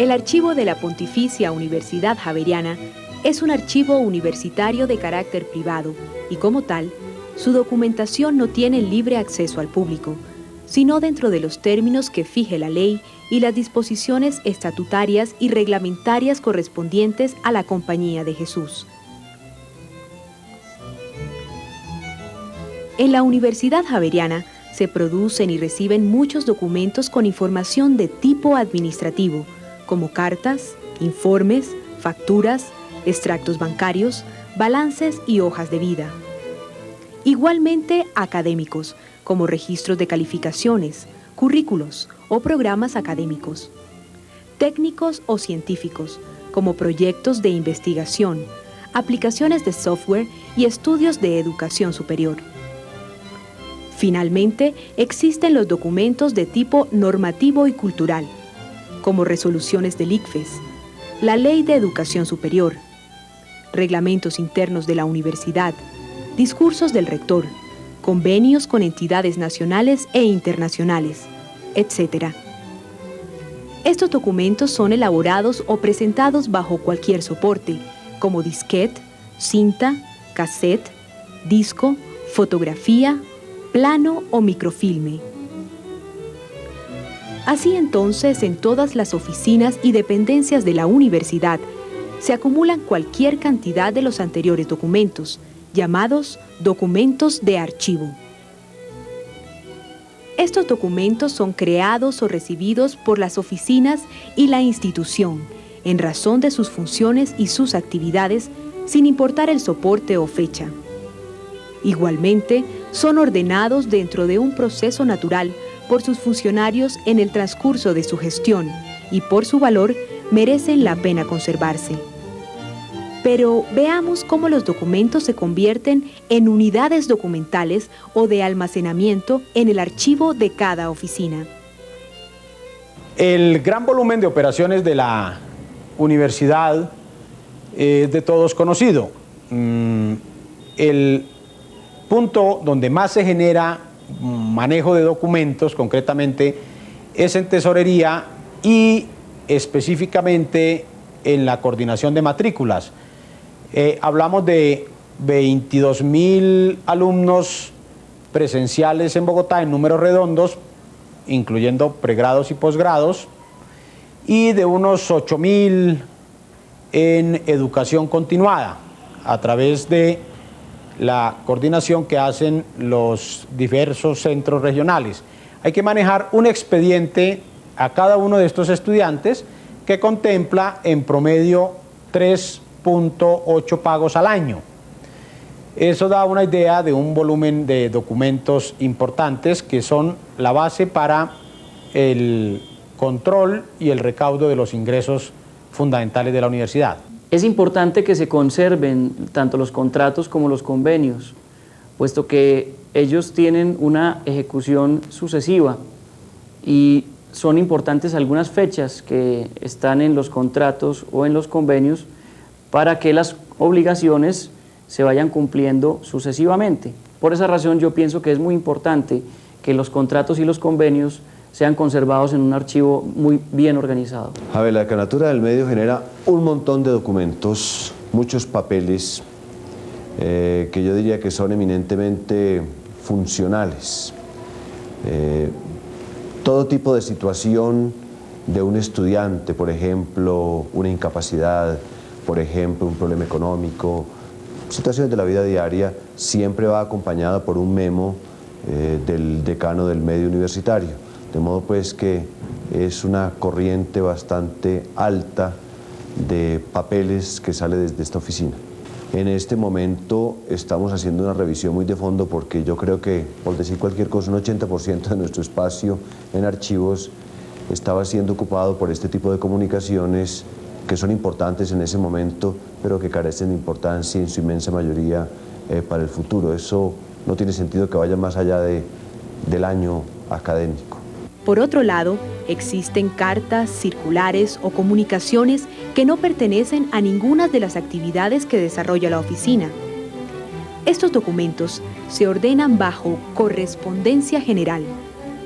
El archivo de la Pontificia Universidad Javeriana es un archivo universitario de carácter privado y, como tal, su documentación no tiene libre acceso al público, sino dentro de los términos que fije la ley y las disposiciones estatutarias y reglamentarias correspondientes a la Compañía de Jesús. En la Universidad Javeriana se producen y reciben muchos documentos con información de tipo administrativo, como cartas, informes, facturas, extractos bancarios, balances y hojas de vida. Igualmente académicos, como registros de calificaciones, currículos o programas académicos. Técnicos o científicos, como proyectos de investigación, aplicaciones de software y estudios de educación superior. Finalmente, existen los documentos de tipo normativo y cultural, como resoluciones del ICFES, la Ley de Educación Superior, reglamentos internos de la universidad, discursos del rector, convenios con entidades nacionales e internacionales, etc. Estos documentos son elaborados o presentados bajo cualquier soporte, como disquete, cinta, cassette, disco, fotografía, plano o microfilme. Así entonces, en todas las oficinas y dependencias de la universidad se acumulan cualquier cantidad de los anteriores documentos, llamados documentos de archivo. Estos documentos son creados o recibidos por las oficinas y la institución, en razón de sus funciones y sus actividades, sin importar el soporte o fecha. Igualmente, son ordenados dentro de un proceso natural por sus funcionarios en el transcurso de su gestión y por su valor merecen la pena conservarse. Pero veamos cómo los documentos se convierten en unidades documentales o de almacenamiento en el archivo de cada oficina. El gran volumen de operaciones de la universidad es de todos conocido. El punto donde más se genera manejo de documentos, concretamente, es en tesorería y específicamente en la coordinación de matrículas. Hablamos de 22.000 alumnos presenciales en Bogotá en números redondos, incluyendo pregrados y posgrados, y de unos 8.000 en educación continuada, a través de la coordinación que hacen los diversos centros regionales. Hay que manejar un expediente a cada uno de estos estudiantes que contempla en promedio 3.8 pagos al año. Eso da una idea de un volumen de documentos importantes que son la base para el control y el recaudo de los ingresos fundamentales de la universidad. Es importante que se conserven tanto los contratos como los convenios, puesto que ellos tienen una ejecución sucesiva y son importantes algunas fechas que están en los contratos o en los convenios para que las obligaciones se vayan cumpliendo sucesivamente. Por esa razón yo pienso que es muy importante que los contratos y los convenios sean conservados en un archivo muy bien organizado. A ver, la Decanatura del Medio genera un montón de documentos, muchos papeles, que yo diría que son eminentemente funcionales. Todo tipo de situación de un estudiante, por ejemplo, una incapacidad, por ejemplo, un problema económico, situaciones de la vida diaria, siempre va acompañada por un memo del decano del medio universitario. De modo pues que es una corriente bastante alta de papeles que sale desde esta oficina. En este momento estamos haciendo una revisión muy de fondo porque yo creo que, por decir cualquier cosa, un 80% de nuestro espacio en archivos estaba siendo ocupado por este tipo de comunicaciones que son importantes en ese momento, pero que carecen de importancia en su inmensa mayoría para el futuro. Eso no tiene sentido que vaya más allá del año académico. Por otro lado, existen cartas, circulares o comunicaciones que no pertenecen a ninguna de las actividades que desarrolla la oficina. Estos documentos se ordenan bajo correspondencia general,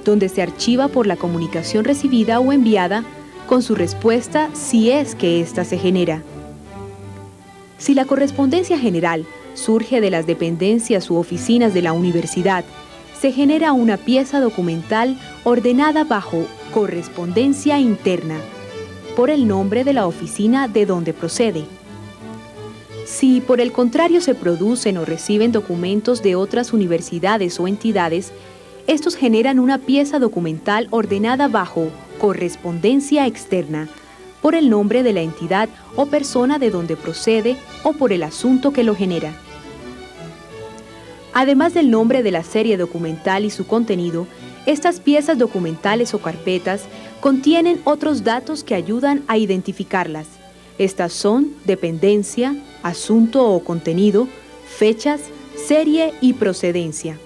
donde se archiva por la comunicación recibida o enviada con su respuesta si es que ésta se genera. Si la correspondencia general surge de las dependencias u oficinas de la universidad, se genera una pieza documental ordenada bajo correspondencia interna, por el nombre de la oficina de donde procede. Si, por el contrario, se producen o reciben documentos de otras universidades o entidades, estos generan una pieza documental ordenada bajo correspondencia externa, por el nombre de la entidad o persona de donde procede o por el asunto que lo genera. Además del nombre de la serie documental y su contenido, estas piezas documentales o carpetas contienen otros datos que ayudan a identificarlas. Estas son dependencia, asunto o contenido, fechas, serie y procedencia.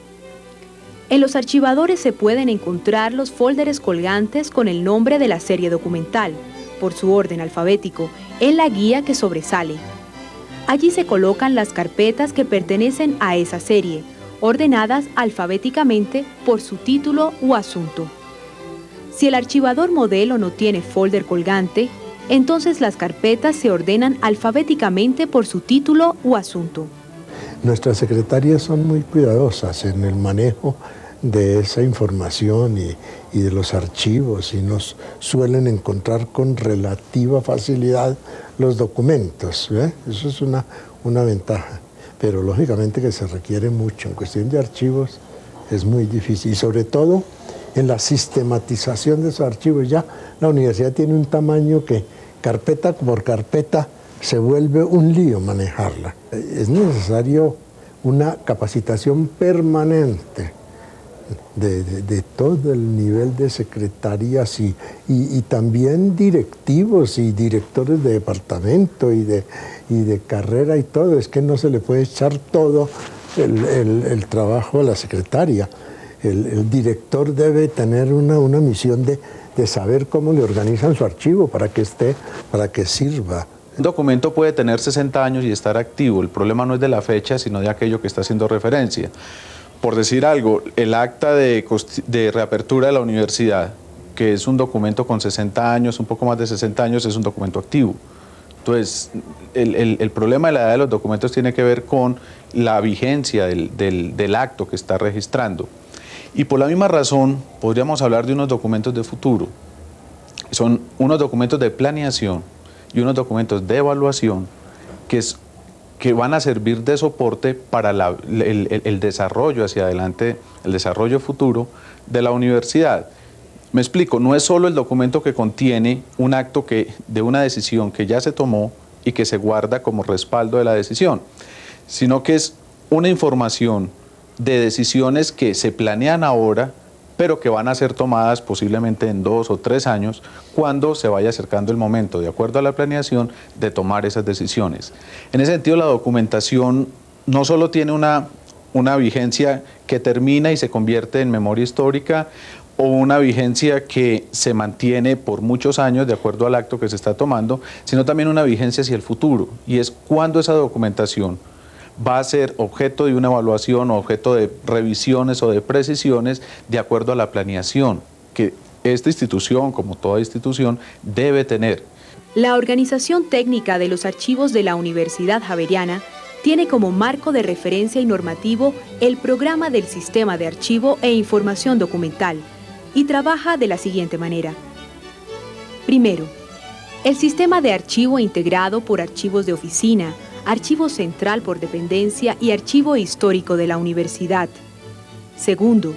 En los archivadores se pueden encontrar los folders colgantes con el nombre de la serie documental, por su orden alfabético, en la guía que sobresale. Allí se colocan las carpetas que pertenecen a esa serie, ordenadas alfabéticamente por su título u asunto. Si el archivador modelo no tiene folder colgante, entonces las carpetas se ordenan alfabéticamente por su título u asunto. Nuestras secretarias son muy cuidadosas en el manejo de esa información y de los archivos, y nos suelen encontrar con relativa facilidad los documentos, ¿eh? Eso es una ventaja, pero lógicamente que se requiere mucho. En cuestión de archivos es muy difícil, y sobre todo en la sistematización de esos archivos. Ya la universidad tiene un tamaño que carpeta por carpeta se vuelve un lío manejarla. Es necesario una capacitación permanente de todo el nivel de secretarías y también directivos y directores de departamento y de carrera y todo. Es que no se le puede echar todo el trabajo a la secretaria. El director debe tener una misión de saber cómo le organizan su archivo para que sirva. Un documento puede tener 60 años y estar activo. El problema no es de la fecha, sino de aquello que está haciendo referencia. Por decir algo, el acta de reapertura de la universidad, que es un documento con 60 años, un poco más de 60 años, es un documento activo. Entonces, el problema de la edad de los documentos tiene que ver con la vigencia del acto que está registrando. Y por la misma razón, podríamos hablar de unos documentos de futuro. Son unos documentos de planeación y unos documentos de evaluación que van a servir de soporte para el desarrollo hacia adelante, el desarrollo futuro de la universidad. Me explico, no es solo el documento que contiene un acto de una decisión que ya se tomó y que se guarda como respaldo de la decisión, sino que es una información de decisiones que se planean ahora, pero que van a ser tomadas posiblemente en 2 o 3 años, cuando se vaya acercando el momento, de acuerdo a la planeación, de tomar esas decisiones. En ese sentido, la documentación no solo tiene una vigencia que termina y se convierte en memoria histórica, o una vigencia que se mantiene por muchos años de acuerdo al acto que se está tomando, sino también una vigencia hacia el futuro, y es cuando esa documentación va a ser objeto de una evaluación o objeto de revisiones o de precisiones de acuerdo a la planeación que esta institución, como toda institución, debe tener. La organización técnica de los archivos de la Universidad Javeriana tiene como marco de referencia y normativo el programa del Sistema de Archivo e Información Documental y trabaja de la siguiente manera. Primero, el sistema de archivo integrado por archivos de oficina, archivo central por dependencia y archivo histórico de la universidad. Segundo,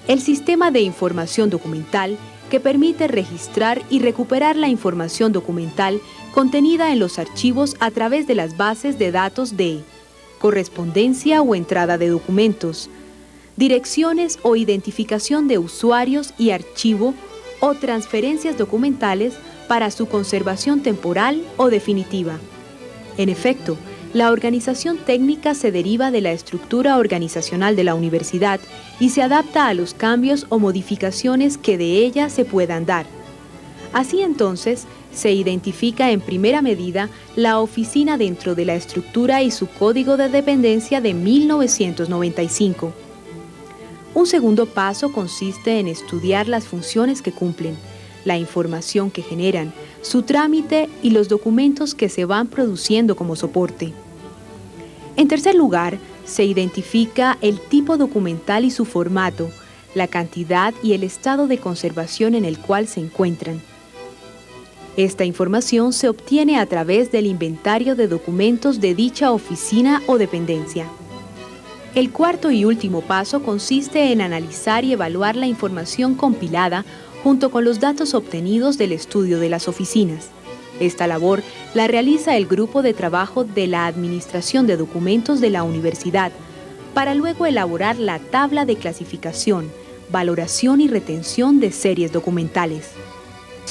el sistema de información documental que permite registrar y recuperar la información documental contenida en los archivos a través de las bases de datos de correspondencia o entrada de documentos, direcciones o identificación de usuarios y archivo o transferencias documentales para su conservación temporal o definitiva. En efecto, la organización técnica se deriva de la estructura organizacional de la universidad y se adapta a los cambios o modificaciones que de ella se puedan dar. Así entonces, se identifica en primera medida la oficina dentro de la estructura y su código de dependencia de 1995. Un segundo paso consiste en estudiar las funciones que cumplen, la información que generan, su trámite y los documentos que se van produciendo como soporte. En tercer lugar, se identifica el tipo documental y su formato, la cantidad y el estado de conservación en el cual se encuentran. Esta información se obtiene a través del inventario de documentos de dicha oficina o dependencia. El cuarto y último paso consiste en analizar y evaluar la información compilada junto con los datos obtenidos del estudio de las oficinas. Esta labor la realiza el grupo de trabajo de la Administración de Documentos de la Universidad, para luego elaborar la tabla de clasificación, valoración y retención de series documentales.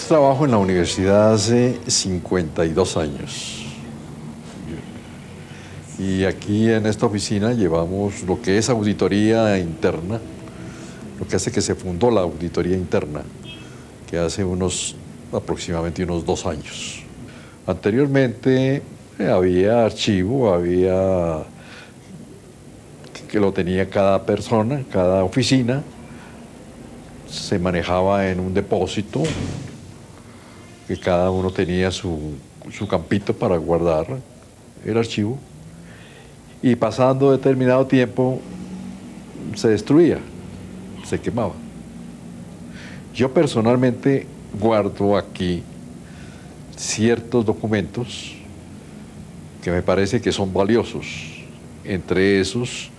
Trabajo en la universidad hace 52 años. Y aquí en esta oficina llevamos lo que es auditoría interna, lo que hace que se fundó la auditoría interna, que hace aproximadamente unos 2 años. Anteriormente había archivo, que lo tenía cada persona, cada oficina, se manejaba en un depósito, que cada uno tenía su campito para guardar el archivo, y pasando determinado tiempo se destruía, se quemaba. Yo personalmente guardo aquí ciertos documentos que me parece que son valiosos, entre esos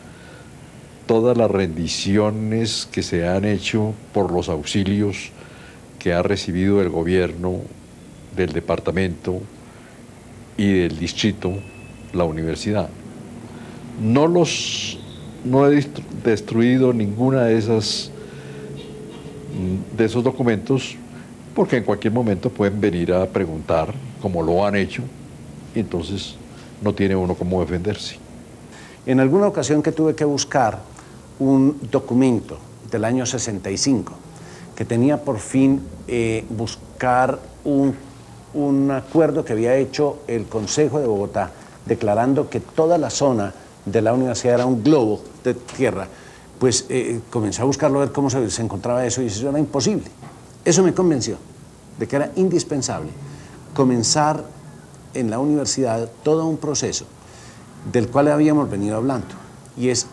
todas las rendiciones que se han hecho por los auxilios que ha recibido el gobierno del departamento y del distrito, la universidad. No he destruido ninguna de esos documentos, porque en cualquier momento pueden venir a preguntar, como lo han hecho, y entonces no tiene uno cómo defenderse. En alguna ocasión que tuve que buscar un documento del año 65, que tenía por fin buscar un acuerdo que había hecho el Consejo de Bogotá, declarando que toda la zona de la universidad era un globo de tierra, pues comencé a buscarlo, a ver cómo se encontraba eso, y eso era imposible. Eso me convenció de que era indispensable comenzar en la universidad todo un proceso del cual habíamos venido hablando, y es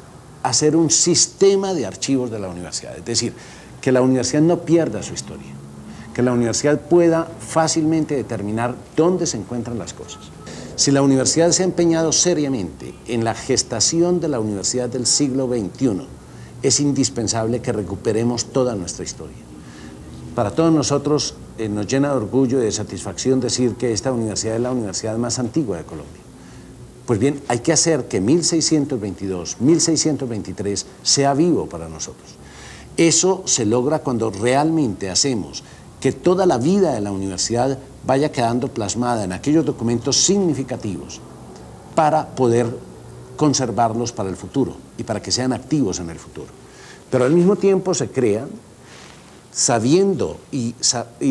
hacer un sistema de archivos de la universidad, es decir, que la universidad no pierda su historia, que la universidad pueda fácilmente determinar dónde se encuentran las cosas. Si la universidad se ha empeñado seriamente en la gestación de la universidad del siglo XXI, es indispensable que recuperemos toda nuestra historia. Para todos nosotros nos llena de orgullo y de satisfacción decir que esta universidad es la universidad más antigua de Colombia. Pues bien, hay que hacer que 1622, 1623 sea vivo para nosotros. Eso se logra cuando realmente hacemos que toda la vida de la universidad vaya quedando plasmada en aquellos documentos significativos para poder conservarlos para el futuro y para que sean activos en el futuro. Pero al mismo tiempo se crean sabiendo y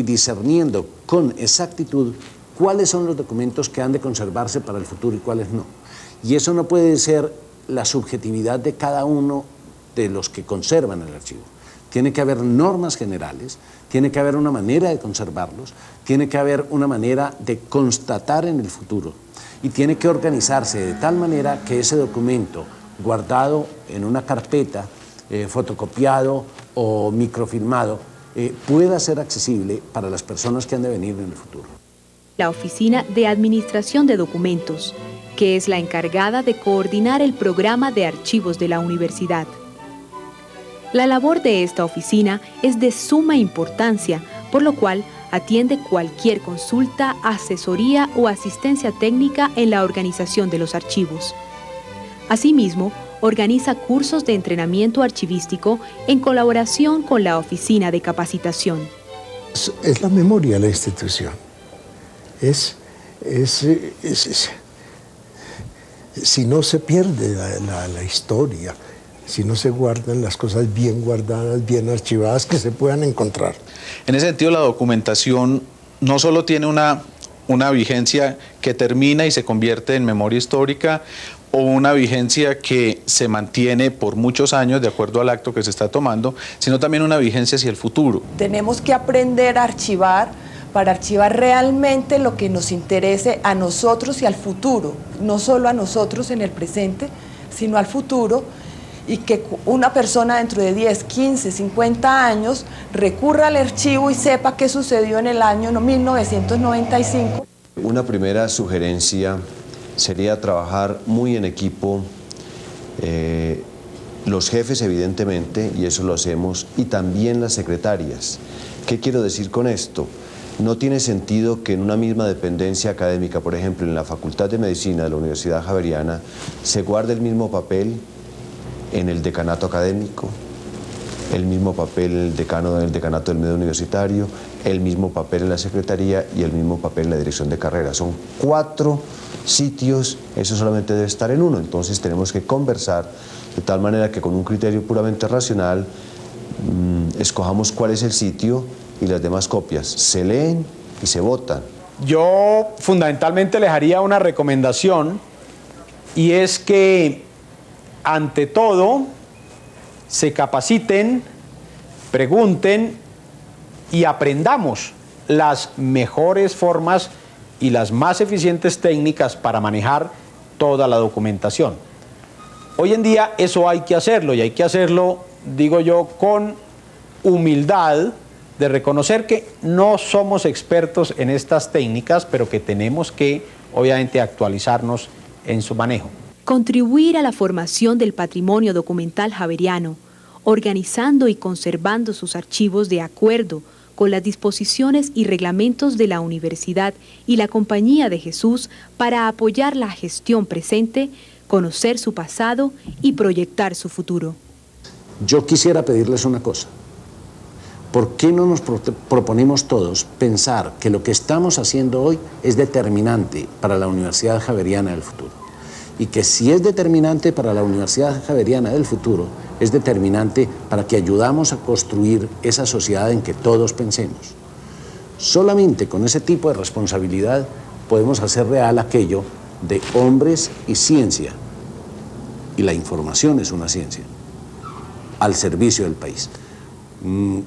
discerniendo con exactitud cuáles son los documentos que han de conservarse para el futuro y cuáles no. Y eso no puede ser la subjetividad de cada uno de los que conservan el archivo. Tiene que haber normas generales, tiene que haber una manera de conservarlos, tiene que haber una manera de constatar en el futuro, y tiene que organizarse de tal manera que ese documento guardado en una carpeta, fotocopiado o microfilmado, pueda ser accesible para las personas que han de venir en el futuro. La Oficina de Administración de Documentos, que es la encargada de coordinar el programa de archivos de la universidad. La labor de esta oficina es de suma importancia, por lo cual atiende cualquier consulta, asesoría o asistencia técnica en la organización de los archivos. Asimismo, organiza cursos de entrenamiento archivístico en colaboración con la Oficina de Capacitación. Es la memoria de la institución. Si no se pierde la historia, si no se guardan las cosas bien guardadas, bien archivadas, que se puedan encontrar. En ese sentido, la documentación no solo tiene una vigencia que termina y se convierte en memoria histórica o una vigencia que se mantiene por muchos años de acuerdo al acto que se está tomando, sino también una vigencia hacia el futuro. Tenemos que aprender a archivar para archivar realmente lo que nos interese a nosotros y al futuro, no solo a nosotros en el presente, sino al futuro, y que una persona dentro de 10, 15, 50 años recurra al archivo y sepa qué sucedió en el año 1995. Una primera sugerencia sería trabajar muy en equipo, los jefes evidentemente, y eso lo hacemos, y también las secretarias. ¿Qué quiero decir con esto? No tiene sentido que en una misma dependencia académica, por ejemplo en la Facultad de Medicina de la Universidad Javeriana, se guarde el mismo papel en el decanato académico, el mismo papel en el decanato del medio universitario, el mismo papel en la secretaría y el mismo papel en la dirección de carrera. Son 4 sitios, eso solamente debe estar en uno. Entonces tenemos que conversar de tal manera que con un criterio puramente racional escojamos cuál es el sitio y las demás copias se leen y se votan. Yo fundamentalmente les haría una recomendación, y es que ante todo se capaciten, pregunten y aprendamos las mejores formas y las más eficientes técnicas para manejar toda la documentación. Hoy en día eso hay que hacerlo, y hay que hacerlo, digo yo, con humildad, de reconocer que no somos expertos en estas técnicas, pero que tenemos que, obviamente, actualizarnos en su manejo. Contribuir a la formación del patrimonio documental javeriano, organizando y conservando sus archivos de acuerdo con las disposiciones y reglamentos de la Universidad y la Compañía de Jesús para apoyar la gestión presente, conocer su pasado y proyectar su futuro. Yo quisiera pedirles una cosa. ¿Por qué no nos proponemos todos pensar que lo que estamos haciendo hoy es determinante para la Universidad Javeriana del futuro? Y que si es determinante para la Universidad Javeriana del futuro, es determinante para que ayudamos a construir esa sociedad en que todos pensemos. Solamente con ese tipo de responsabilidad podemos hacer real aquello de hombres y ciencia, y la información es una ciencia, al servicio del país.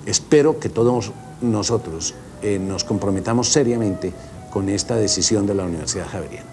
Espero que todos nosotros nos comprometamos seriamente con esta decisión de la Universidad Javeriana.